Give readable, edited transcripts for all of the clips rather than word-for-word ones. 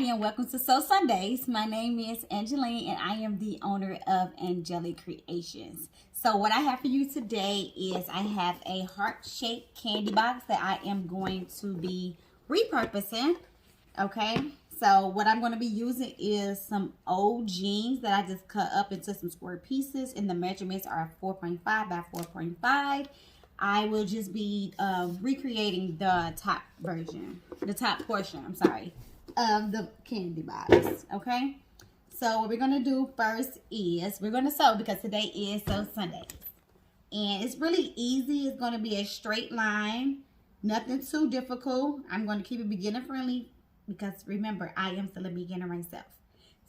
everybody, and welcome to Sew Sundays. My name is Angeline, and I am the owner of Angelic Creations. So what I have for you today is I have a heart-shaped candy box that I am going to be repurposing. Okay, so what I'm going to be using is some old jeans that I just cut up into some square pieces, and the measurements are 4.5 by 4.5. I will just be recreating the top portion, of the candy box, okay? So what we're going to do first is we're going to sew because today is Sew Sunday. And it's really easy. It's going to be a straight line, nothing too difficult. I'm going to keep it beginner friendly because remember, I am still a beginner myself.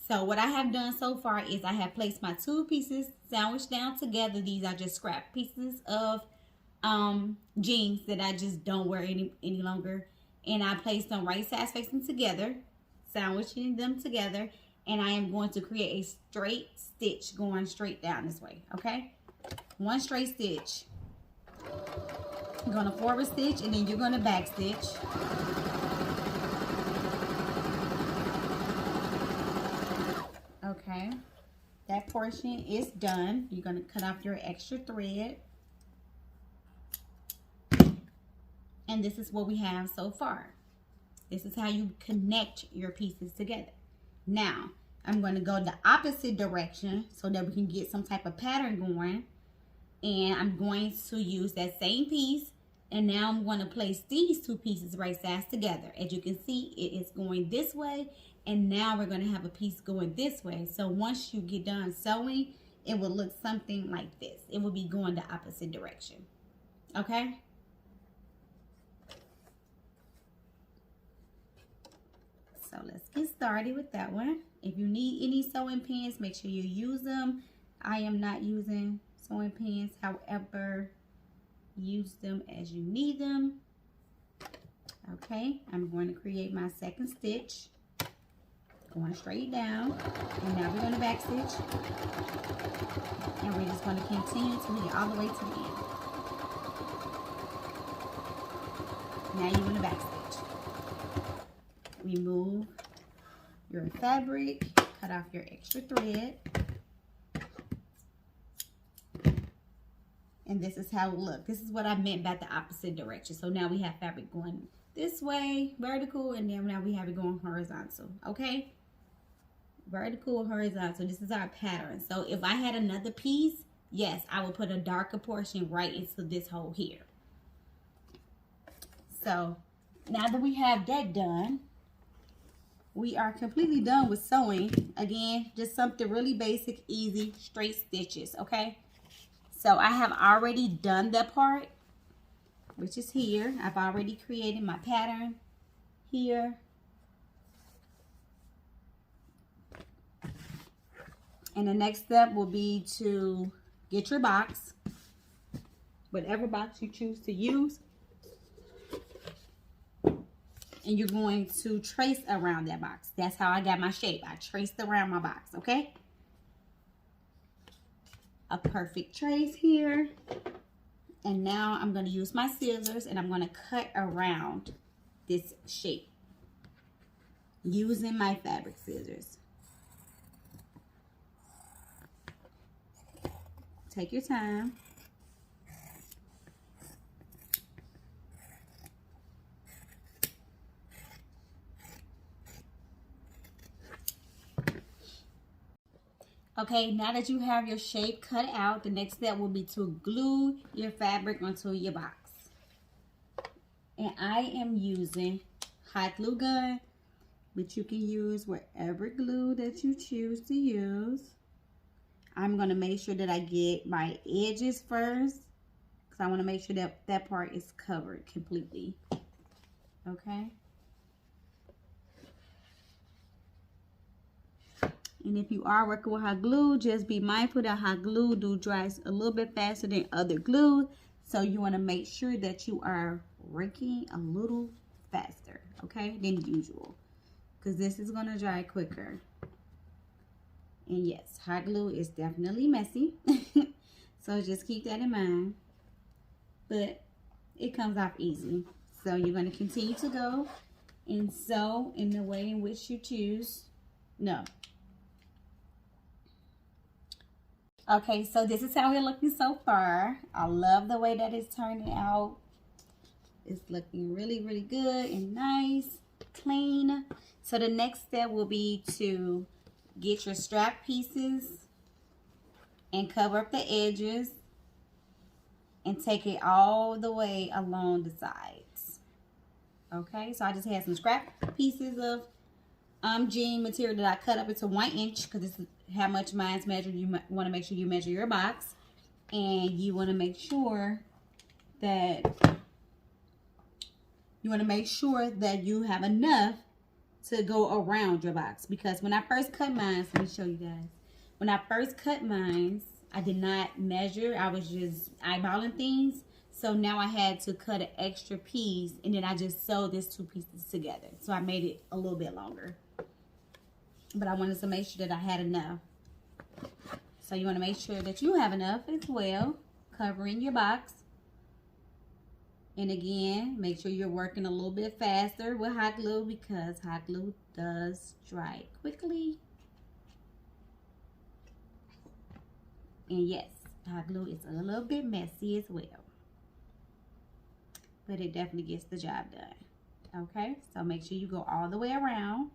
So what I have done so far is I have placed my two pieces sandwiched down together. These are just scrap pieces of jeans that I just don't wear any longer, and I placed them right sides facing together, sandwiching them together, and I am going to create a straight stitch going straight down this way. Okay, one straight stitch. You're going to forward stitch and then you're going to back stitch. Okay, that portion is done. You're going to cut off your extra thread. And this is what we have so far. This is how you connect your pieces together. Now, I'm going to go the opposite direction so that we can get some type of pattern going. And I'm going to use that same piece. And now I'm going to place these two pieces right sides together. As you can see, it is going this way. And now we're going to have a piece going this way. So once you get done sewing, it will look something like this. It will be going the opposite direction. Okay? So let's get started with that one. If you need any sewing pins, make sure you use them. I am not using sewing pins. However, use them as you need them. Okay, I'm going to create my second stitch. Going straight down. And now we're going to back stitch. And we're just going to continue to get all the way to the end. Now you're going to back stitch. Remove your fabric, cut off your extra thread, and this is how it looks. This is what I meant by the opposite direction. So now we have fabric going this way, vertical, and then now we have it going horizontal. Okay, vertical, horizontal. This is our pattern. So if I had another piece, yes, I would put a darker portion right into this hole here. So now that we have that done, we are completely done with sewing. Again, just something really basic, easy, straight stitches, okay? So I have already done that part, which is here. I've already created my pattern here. And the next step will be to get your box, whatever box you choose to use. And you're going to trace around that box. That's how I got my shape. I traced around my box, okay? A perfect trace here. And now I'm going to use my scissors and I'm going to cut around this shape using my fabric scissors. Take your time. Okay, now that you have your shape cut out, the next step will be to glue your fabric onto your box. And I am using hot glue gun, but you can use whatever glue that you choose to use. I'm going to make sure that I get my edges first, because I want to make sure that that part is covered completely. Okay. And if you are working with hot glue, just be mindful that hot glue dries a little bit faster than other glue. So you want to make sure that you are working a little faster, okay, than usual. Because this is going to dry quicker. And yes, hot glue is definitely messy. So just keep that in mind. But it comes off easy. So you're going to continue to go and sew in the way in which you choose. No. Okay, so this is how we're looking so far. I love the way that it's turning out. It's looking really, really good and nice, clean. So the next step will be to get your strap pieces and cover up the edges and take it all the way along the sides. Okay, so I just had some scrap pieces of jean material that I cut up into 1 inch, because this is how much mine's measured. You want to make sure you measure your box, and you want to make sure that you have enough to go around your box. Because when I first cut mine, let me show you guys. When I first cut mine, I did not measure. I was just eyeballing things. So now I had to cut an extra piece, and then I just sewed these 2 pieces together. So I made it a little bit longer. But I wanted to make sure that I had enough. So you want to make sure that you have enough as well, covering your box. And again, make sure you're working a little bit faster with hot glue, because hot glue does dry quickly. And yes, hot glue is a little bit messy as well, but it definitely gets the job done. Okay, so make sure you go all the way around,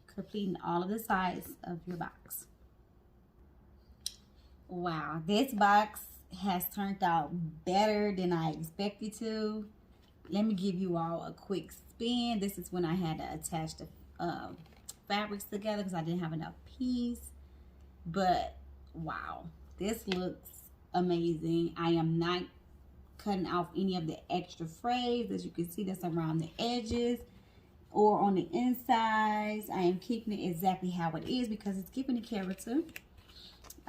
completing all of the sides of your box. Wow, this box has turned out better than I expected to. Let me give you all a quick spin. This is when I had to attach the fabrics together because I didn't have enough piece. But wow, this looks amazing. I am not cutting off any of the extra frays, as you can see, that's around the edges or on the insides. I am keeping it exactly how it is because it's giving the character.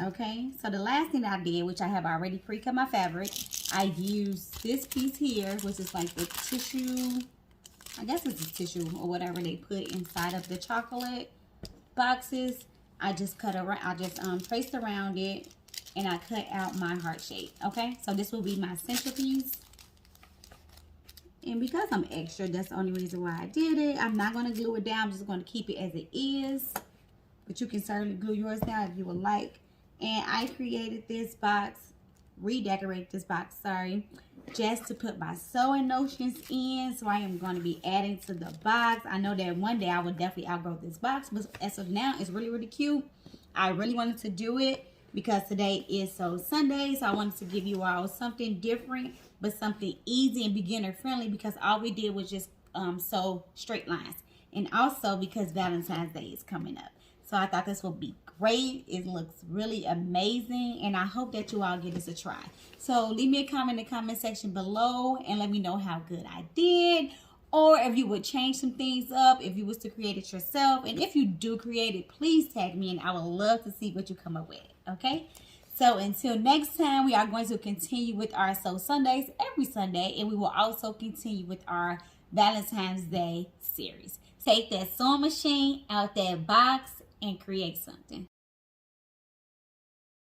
Okay, so the last thing I did, which I have already pre-cut my fabric, I used this piece here, which is like the tissue, I guess it's a tissue or whatever they put inside of the chocolate boxes. I just cut around, I just traced around it, and I cut out my heart shape. Okay, so this will be my centerpiece. And because I'm extra, that's the only reason why I did it. I'm not going to glue it down. I'm just going to keep it as it is. But you can certainly glue yours down if you would like. And I created this box, redecorated this box, sorry, just to put my sewing notions in. So I am going to be adding to the box. I know that one day I will definitely outgrow this box, but as of now, it's really, really cute. I really wanted to do it because today is Sew Sunday. So I wanted to give you all something different, but something easy and beginner friendly, because all we did was just sew straight lines. And also because Valentine's Day is coming up. So I thought this would be great. It looks really amazing, and I hope that you all give this a try. So leave me a comment in the comment section below and let me know how good I did, or if you would change some things up, if you was to create it yourself. And if you do create it, please tag me, and I would love to see what you come up with. Okay, so until next time, we are going to continue with our Sew Sundays every Sunday, and we will also continue with our Valentine's Day series. Take that sewing machine out that box and create something.